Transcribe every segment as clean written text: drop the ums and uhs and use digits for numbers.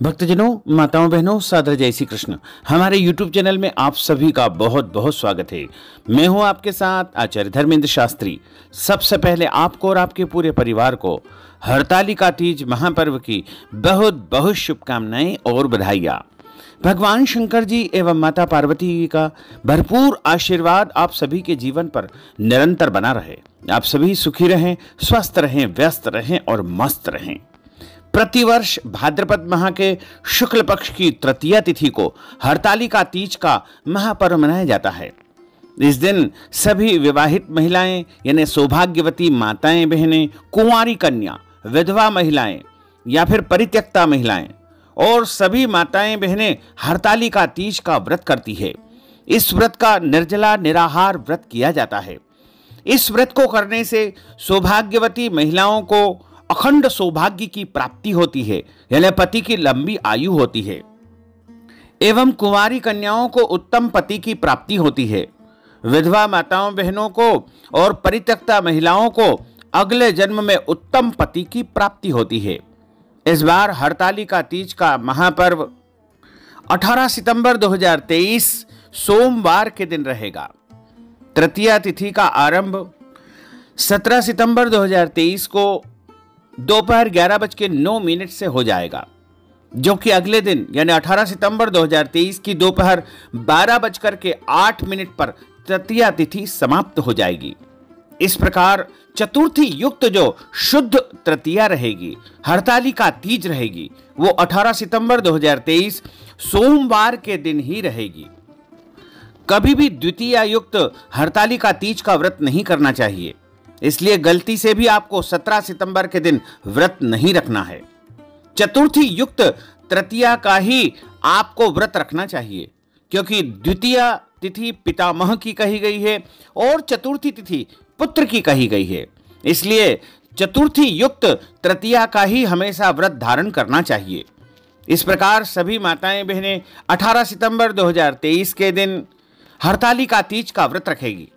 भक्तजनों, माताओं, बहनों, सादर जय श्री कृष्ण। हमारे YouTube चैनल में आप सभी का बहुत बहुत स्वागत है। मैं हूं आपके साथ आचार्य धर्मेंद्र शास्त्री। सबसे पहले आपको और आपके पूरे परिवार को हरतालिका तीज महापर्व की बहुत बहुत शुभकामनाएं और बधाइयाँ। भगवान शंकर जी एवं माता पार्वती जी का भरपूर आशीर्वाद आप सभी के जीवन पर निरंतर बना रहे। आप सभी सुखी रहें, स्वस्थ रहें, व्यस्त रहें और मस्त रहें। प्रतिवर्ष भाद्रपद माह के शुक्ल पक्ष की तृतीया तिथि को हरतालिका तीज का महापर्व मनाया जाता है। इस दिन सभी विवाहित महिलाएं यानी सौभाग्यवती माताएं, बहनें, कुंवारी कन्या, विधवा महिलाएं या फिर परित्यक्ता महिलाएं और सभी माताएं बहनें हरतालिका तीज का व्रत करती है। इस व्रत का निर्जला निराहार व्रत किया जाता है। इस व्रत को करने से सौभाग्यवती महिलाओं को अखंड सौभाग्य की प्राप्ति होती है, यानी पति की लंबी आयु होती है एवं कुंवारी कन्याओं को उत्तम पति की प्राप्ति होती है। विधवा माताओं बहनों को और परित्यक्ता महिलाओं को अगले जन्म में उत्तम पति की प्राप्ति होती है। इस बार हरतालिका तीज का महापर्व 18 सितंबर 2023 सोमवार के दिन रहेगा। तृतीया तिथि का आरंभ 17 सितंबर 2023 को दोपहर 11:09 से हो जाएगा, जो कि अगले दिन यानी 18 सितंबर 2023 की दोपहर 12:08 पर तृतीया तिथि समाप्त हो जाएगी। इस प्रकार चतुर्थी युक्त जो शुद्ध तृतीया रहेगी, हरतालिका तीज रहेगी, वो 18 सितंबर 2023 सोमवार के दिन ही रहेगी। कभी भी द्वितीया युक्त हरतालिका तीज का व्रत नहीं करना चाहिए, इसलिए गलती से भी आपको 17 सितंबर के दिन व्रत नहीं रखना है। चतुर्थी युक्त तृतीया का ही आपको व्रत रखना चाहिए, क्योंकि द्वितीया तिथि पितामह की कही गई है और चतुर्थी तिथि पुत्र की कही गई है। इसलिए चतुर्थी युक्त तृतीया का ही हमेशा व्रत धारण करना चाहिए। इस प्रकार सभी माताएं बहनें 18 सितंबर 2023 के दिन हरतालिका तीज का व्रत रखेगी।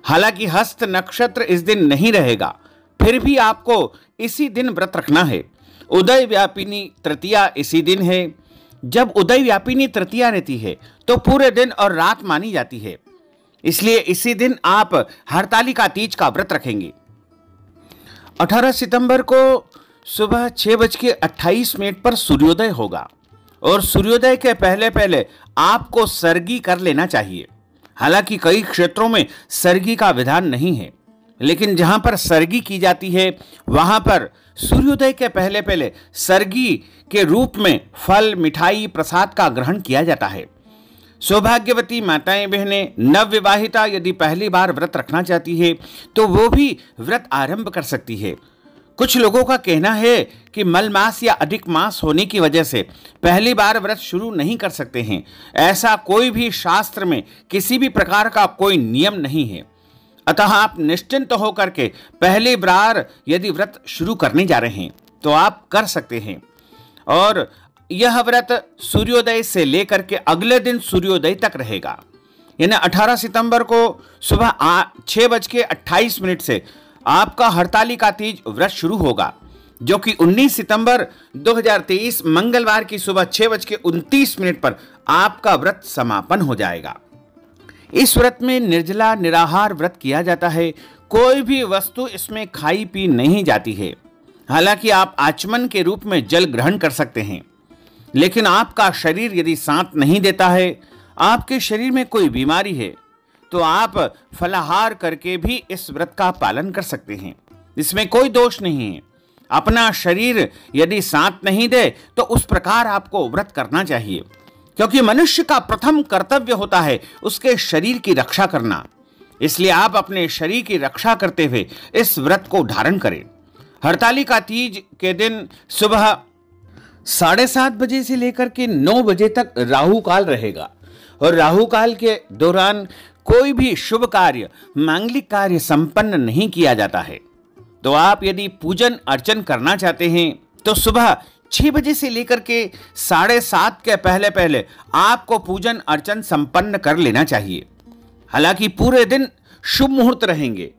हालांकि हस्त नक्षत्र इस दिन नहीं रहेगा, फिर भी आपको इसी दिन व्रत रखना है। उदय व्यापिनी तृतीया इसी दिन है। जब उदय व्यापिनी तृतीया रहती है तो पूरे दिन और रात मानी जाती है, इसलिए इसी दिन आप हरतालिका तीज का व्रत रखेंगे। 18 सितंबर को सुबह 6:28 पर सूर्योदय होगा और सूर्योदय के पहले पहले आपको सरगी कर लेना चाहिए। हालांकि कई क्षेत्रों में सरगी का विधान नहीं है, लेकिन जहां पर सरगी की जाती है वहां पर सूर्योदय के पहले पहले सरगी के रूप में फल, मिठाई, प्रसाद का ग्रहण किया जाता है। सौभाग्यवती माताएं बहनें, नवविवाहिता यदि पहली बार व्रत रखना चाहती है तो वो भी व्रत आरंभ कर सकती है। कुछ लोगों का कहना है कि मल मास या अधिक मास होने की वजह से पहली बार व्रत शुरू नहीं कर सकते हैं। ऐसा कोई भी शास्त्र में किसी भी प्रकार का कोई नियम नहीं है, अतः आप निश्चिंत होकर के पहली बार यदि व्रत शुरू करने जा रहे हैं तो आप कर सकते हैं। और यह व्रत सूर्योदय से लेकर के अगले दिन सूर्योदय तक रहेगा, यानी 18 सितंबर को सुबह 6:28 से आपका हरतालिका तीज व्रत शुरू होगा, जो कि 19 सितंबर 2023 मंगलवार की सुबह 6:29 पर आपका व्रत समापन हो जाएगा। इस व्रत में निर्जला निराहार व्रत किया जाता है। कोई भी वस्तु इसमें खाई पी नहीं जाती है। हालांकि आप आचमन के रूप में जल ग्रहण कर सकते हैं, लेकिन आपका शरीर यदि साथ नहीं देता है, आपके शरीर में कोई बीमारी है, तो आप फलाहार करके भी इस व्रत का पालन कर सकते हैं। इसमें कोई दोष नहीं है। अपना शरीर यदि साथ नहीं दे तो उस प्रकार आपको व्रत करना चाहिए, क्योंकि मनुष्य का प्रथम कर्तव्य होता है उसके शरीर की रक्षा करना। इसलिए आप अपने शरीर की रक्षा करते हुए इस व्रत को धारण करें। हरतालिका तीज के दिन सुबह 7:30 बजे से लेकर के 9 बजे तक राहु काल रहेगा और राहु काल के दौरान कोई भी शुभ कार्य, मांगलिक कार्य संपन्न नहीं किया जाता है। तो आप यदि पूजन अर्चन करना चाहते हैं तो सुबह 6 बजे से लेकर के 7:30 के पहले पहले आपको पूजन अर्चन संपन्न कर लेना चाहिए। हालांकि पूरे दिन शुभ मुहूर्त रहेंगे।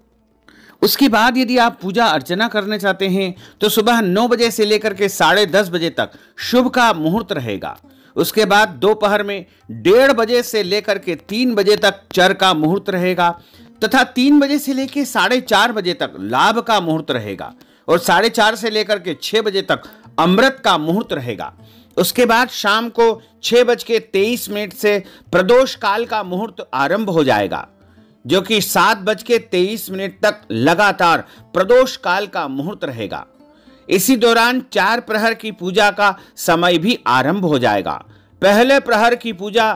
उसके बाद यदि आप पूजा अर्चना करने चाहते हैं तो सुबह 9 बजे से लेकर के 10:30 बजे तक शुभ का मुहूर्त रहेगा। उसके बाद दोपहर में 1:30 बजे से लेकर के 3 बजे तक चर का मुहूर्त रहेगा तथा 3 बजे से लेकर 4:30 बजे तक लाभ का मुहूर्त रहेगा और 4:30 से लेकर के 6 बजे तक अमृत का मुहूर्त रहेगा। उसके बाद शाम को 6:23 से प्रदोष काल का मुहूर्त आरंभ हो जाएगा, जो कि 7:23 तक लगातार प्रदोष काल का मुहूर्त रहेगा। इसी दौरान 4 प्रहर की पूजा का समय भी आरंभ हो जाएगा। पहले प्रहर की पूजा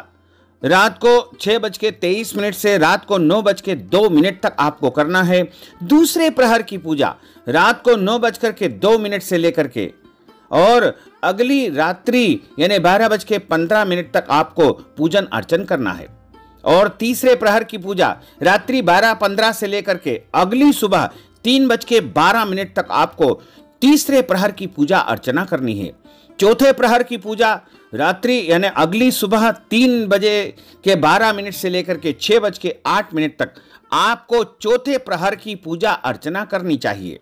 रात को 6:23 से रात को 9:02 तक आपको करना है। दूसरे प्रहर की पूजा रात को 9:02 से लेकर के और अगली रात्रि यानी 12:15 तक आपको पूजन अर्चन करना है। और तीसरे प्रहर की पूजा रात्रि 12:15 से लेकर के अगली सुबह 3:12 तक आपको तीसरे प्रहर की पूजा अर्चना करनी है। चौथे प्रहर की पूजा रात्रि यानी अगली सुबह 3:12 से लेकर के 6:08 तक आपको चौथे प्रहर की पूजा अर्चना करनी चाहिए।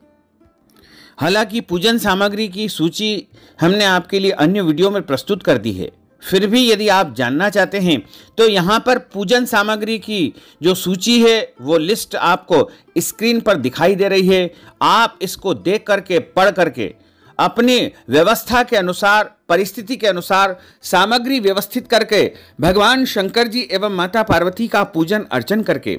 हालांकि पूजन सामग्री की सूची हमने आपके लिए अन्य वीडियो में प्रस्तुत कर दी है, फिर भी यदि आप जानना चाहते हैं तो यहाँ पर पूजन सामग्री की जो सूची है वो लिस्ट आपको स्क्रीन पर दिखाई दे रही है। आप इसको देख करके पढ़ करके अपनी व्यवस्था के अनुसार परिस्थिति के अनुसार सामग्री व्यवस्थित करके भगवान शंकर जी एवं माता पार्वती का पूजन अर्चन करके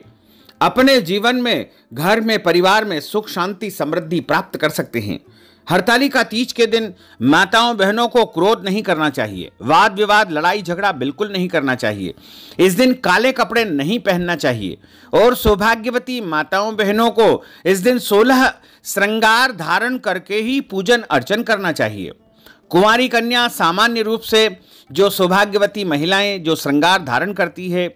अपने जीवन में, घर में, परिवार में सुख शांति समृद्धि प्राप्त कर सकते हैं। हरतालिका तीज के दिन माताओं बहनों को क्रोध नहीं करना चाहिए, वाद विवाद लड़ाई झगड़ा बिल्कुल नहीं करना चाहिए। इस दिन काले कपड़े नहीं पहनना चाहिए और सौभाग्यवती माताओं बहनों को इस दिन 16 श्रृंगार धारण करके ही पूजन अर्चन करना चाहिए। कुंवारी कन्या सामान्य रूप से जो सौभाग्यवती महिलाएं जो श्रृंगार धारण करती है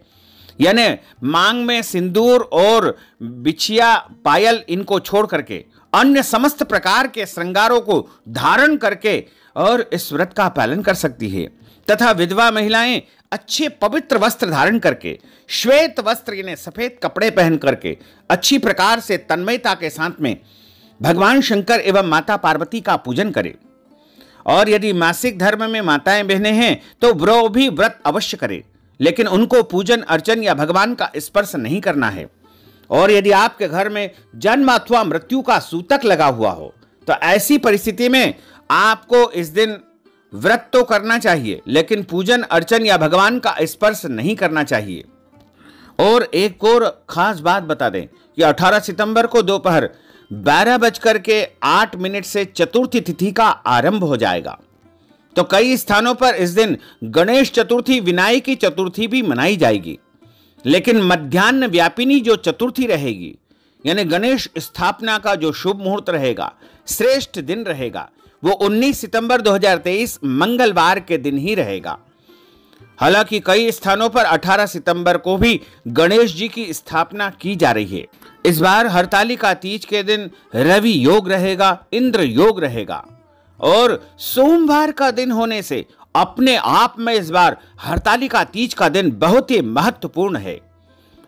यानी मांग में सिंदूर और बिछिया पायल इनको छोड़ करके अन्य समस्त प्रकार के श्रृंगारों को धारण करके और इस व्रत का पालन कर सकती है। तथा विधवा महिलाएं अच्छे पवित्र वस्त्र धारण करके श्वेत वस्त्र यानी सफेद कपड़े पहन करके अच्छी प्रकार से तन्मयता के साथ में भगवान शंकर एवं माता पार्वती का पूजन करें। और यदि मासिक धर्म में माताएं बहनें हैं तो वो भी व्रत अवश्य करें, लेकिन उनको पूजन अर्चन या भगवान का स्पर्श नहीं करना है। और यदि आपके घर में जन्म अथवा मृत्यु का सूतक लगा हुआ हो तो ऐसी परिस्थिति में आपको इस दिन व्रत तो करना चाहिए, लेकिन पूजन अर्चन या भगवान का स्पर्श नहीं करना चाहिए। और एक और खास बात बता दें कि 18 सितंबर को दोपहर 12:08 से चतुर्थी तिथि का आरंभ हो जाएगा। तो कई स्थानों पर इस दिन गणेश चतुर्थी, विनायकी चतुर्थी भी मनाई जाएगी, लेकिन मध्याह्न व्यापिनी जो चतुर्थी रहेगी यानी गणेश स्थापना का जो शुभ मुहूर्त रहेगा, श्रेष्ठ दिन रहेगा, वो 19 सितंबर 2023 मंगलवार के दिन ही रहेगा। हालांकि कई स्थानों पर 18 सितंबर को भी गणेश जी की स्थापना की जा रही है। इस बार हरतालिका तीज के दिन रवि योग रहेगा, इंद्र योग रहेगा और सोमवार का दिन होने से अपने आप में इस बार हरतालिका तीज का दिन बहुत ही महत्वपूर्ण है।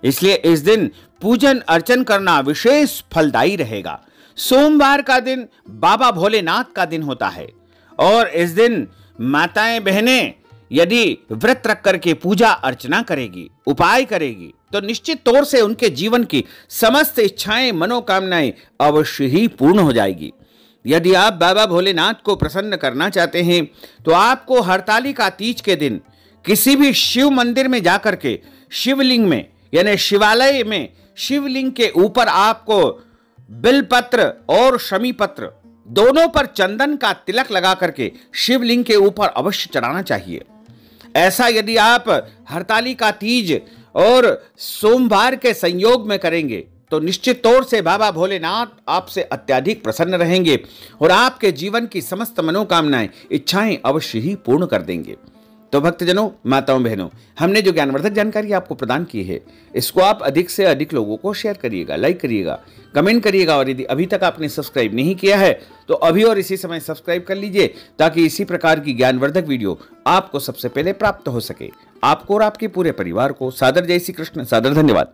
इसलिए इस दिन पूजन अर्चन करना विशेष फलदायी रहेगा। सोमवार का दिन बाबा भोलेनाथ का दिन होता है और इस दिन माताएं बहनें यदि व्रत रख करके पूजा अर्चना करेगी, उपाय करेगी, तो निश्चित तौर से उनके जीवन की समस्त इच्छाएं, मनोकामनाएं अवश्य ही पूर्ण हो जाएगी। यदि आप बाबा भोलेनाथ को प्रसन्न करना चाहते हैं तो आपको हरतालिका तीज के दिन किसी भी शिव मंदिर में जाकर के शिवलिंग में यानी शिवालय में शिवलिंग के ऊपर आपको बिलपत्र और शमी पत्र दोनों पर चंदन का तिलक लगा करके शिवलिंग के ऊपर अवश्य चढ़ाना चाहिए। ऐसा यदि आप हरतालिका तीज और सोमवार के संयोग में करेंगे तो निश्चित तौर से बाबा भोलेनाथ आपसे अत्यधिक प्रसन्न रहेंगे और आपके जीवन की समस्त मनोकामनाएं, इच्छाएं अवश्य ही पूर्ण कर देंगे। तो भक्तजनों, माताओं बहनों, हमने जो ज्ञानवर्धक जानकारी आपको प्रदान की है इसको आप अधिक से अधिक लोगों को शेयर करिएगा, लाइक करिएगा, कमेंट करिएगा और यदि अभी तक आपने सब्सक्राइब नहीं किया है तो अभी और इसी समय सब्सक्राइब कर लीजिए ताकि इसी प्रकार की ज्ञानवर्धक वीडियो आपको सबसे पहले प्राप्त हो सके। आपको और आपके पूरे परिवार को सादर जय श्री कृष्ण, सादर धन्यवाद।